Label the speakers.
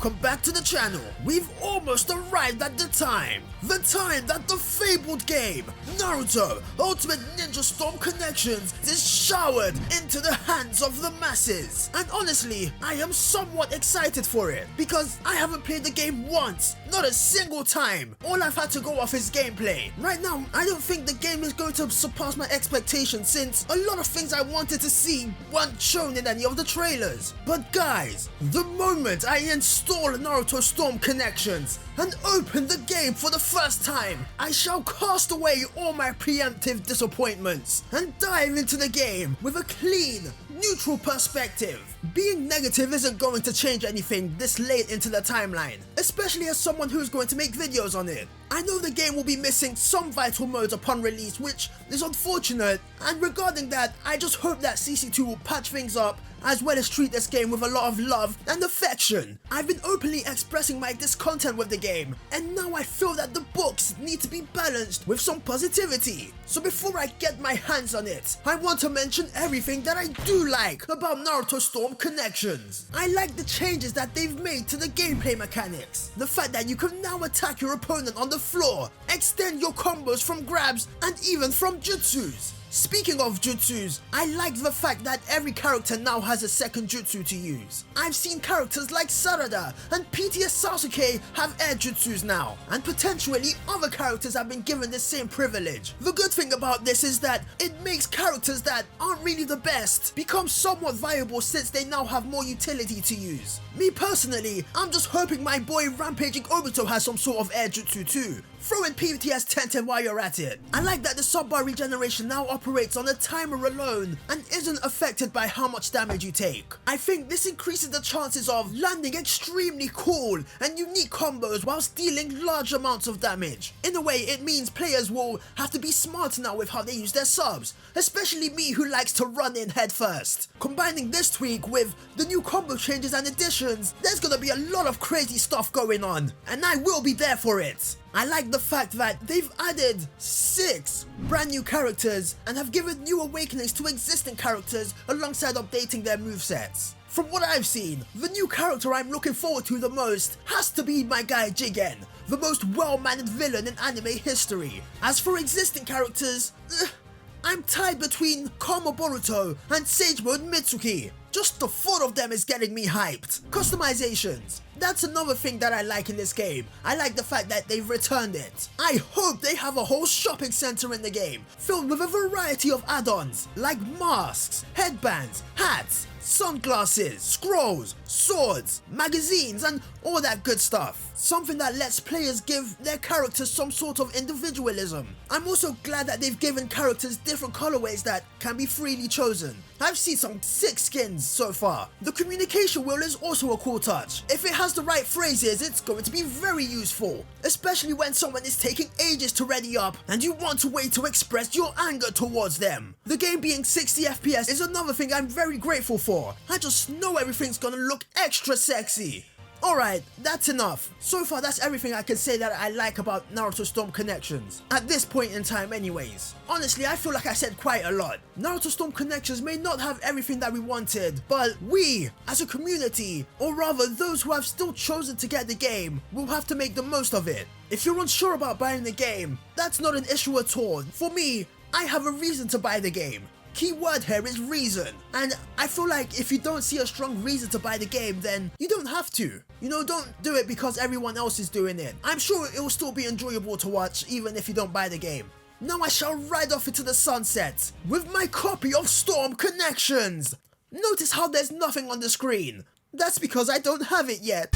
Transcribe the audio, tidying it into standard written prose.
Speaker 1: welcome back to the channel. We've almost arrived at the time that the fabled game, Naruto Ultimate Ninja Storm Connections, is showered into the hands of the masses. And honestly, I am somewhat excited for it, because I haven't played the game once, not a single time. All I've had to go off is gameplay. Right now, I don't think the game is going to surpass my expectations, since a lot of things I wanted to see weren't shown in any of the trailers. But guys, the moment I install Naruto Storm Connections and open the game for the first time, I shall cast away all my preemptive disappointments and dive into the game with a clean, neutral perspective. Being negative isn't going to change anything this late into the timeline, especially as someone who's going to make videos on it. I know the game will be missing some vital modes upon release, which is unfortunate, and regarding that, I just hope that CC2 will patch things up as well as treat this game with a lot of love and affection. I've been openly expressing my discontent with the game, and now I feel that the books need to be balanced with some positivity. So before I get my hands on it, I want to mention everything that I do like about Naruto Storm Connections. I like the changes that they've made to the gameplay mechanics. The fact that you can now attack your opponent on the floor, extend your combos from grabs, and even from jutsus. Speaking of jutsus, I like the fact that every character now has a second jutsu to use. I've seen characters like Sarada and PTS Sasuke have air jutsus now, and potentially other characters have been given the same privilege. The good thing about this is that it makes characters that aren't really the best become somewhat viable, since they now have more utility to use. Me personally, I'm just hoping my boy Rampaging Obito has some sort of air jutsu too. Throw in PTS Tenten while you're at it. I like that the sub-bar regeneration now operates on a timer alone and isn't affected by how much damage you take. I think this increases the chances of landing extremely cool and unique combos whilst dealing large amounts of damage. In a way, it means players will have to be smart now with how they use their subs, especially me who likes to run in head first. Combining this tweak with the new combo changes and additions, there's gonna be a lot of crazy stuff going on, and I will be there for it. I like the fact that they've added 6 brand new characters and have given new awakenings to existing characters alongside updating their movesets. From what I've seen, the new character I'm looking forward to the most has to be my guy Jigen, the most well-mannered villain in anime history. As for existing characters, I'm tied between Karma Boruto and Sage Mode Mitsuki. Just the thought of them is getting me hyped. Customizations. That's another thing that I like in this game. I like the fact that they've returned it. I hope they have a whole shopping center in the game, filled with a variety of add-ons, like masks, headbands, hats, sunglasses, scrolls, swords, magazines, and all that good stuff. Something that lets players give their characters some sort of individualism. I'm also glad that they've given characters different colorways that can be freely chosen. I've seen some sick skins so far. The communication wheel is also a cool touch. If it has the right phrases, it's going to be very useful, especially when someone is taking ages to ready up and you want to wait to express your anger towards them. The game being 60 FPS is another thing I'm very grateful for. I just know everything's gonna look extra sexy. Alright, that's enough. So far that's everything I can say that I like about Naruto Storm Connections, at this point in time anyways. Honestly, I feel like I said quite a lot. Naruto Storm Connections may not have everything that we wanted, but we, as a community, or rather those who have still chosen to get the game, will have to make the most of it. If you're unsure about buying the game, that's not an issue at all. For me, I have a reason to buy the game. Key word here is reason, and I feel like if you don't see a strong reason to buy the game, then you don't have to. You know, don't do it because everyone else is doing it. I'm sure it will still be enjoyable to watch even if you don't buy the game. Now I shall ride off into the sunset with my copy of Storm Connections. Notice how there's nothing on the screen. That's because I don't have it yet.